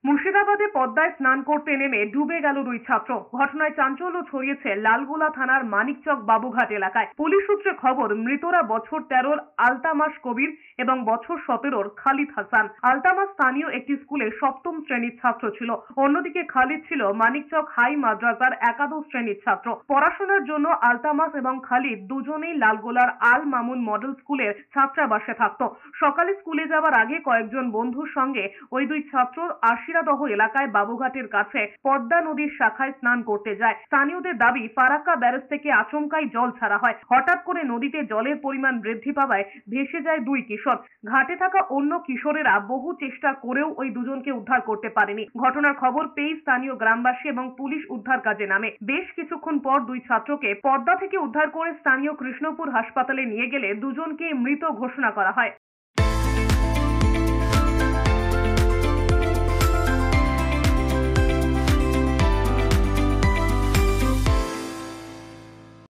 মুর্শিদাবাদে পদ্মায় স্নান করতে নেমে ডুবে গেল দুই ছাত্র। ঘটনায় চাঞ্চল্য ছড়িয়েছে লালগোলা থানার মানিকচক বাবুঘাট এলাকায়। পুলিশ সূত্রে খবর, মৃতরা বছর 13-র আলতামাস কবির এবং বছর 17-র খালিদ হাসান। আলতামাস স্থানীয় একটি স্কুলে সপ্তম শ্রেণীর ছাত্র ছিল, অন্যদিকে খালিদ ছিল মানিকচক হাই মাদ্রাসার একাদশ শ্রেণীর ছাত্র। পড়াশোনার জন্য আলতামাস এবং খালিদ দুজনেই লালগোলার আল মামুন মডেল স্কুলের ছাত্রাবাসে থাকত। সকালে স্কুলে যাওয়ার আগে কয়েকজন বন্ধুর সঙ্গে ওই দুই ছাত্র আশিরাদহ এলাকায় বাবুঘাটের কাছে পদ্মা নদীর শাখায় স্নান করতে যায়। স্থানীয়দের দাবি, ফারাক্কা ব্যারেজ থেকে আচমকাই জল ছাড়া হয়। হঠাৎ করে নদীতে জলের পরিমাণ বৃদ্ধি পাওয়ায় ভেসে যায় দুই কিশোর। ঘাটে থাকা অন্য কিশোরেরা বহু চেষ্টা করেও ওই দুজনকে উদ্ধার করতে পারেনি। ঘটনার খবর পেয়ে স্থানীয় গ্রামবাসী এবং পুলিশ উদ্ধার কাজে নামে। বেশ কিছুক্ষণ পর দুই ছাত্রকে পদ্মা থেকে উদ্ধার করে স্থানীয় কৃষ্ণপুর হাসপাতালে নিয়ে গেলে দুজনকে মৃত ঘোষণা করা হয়।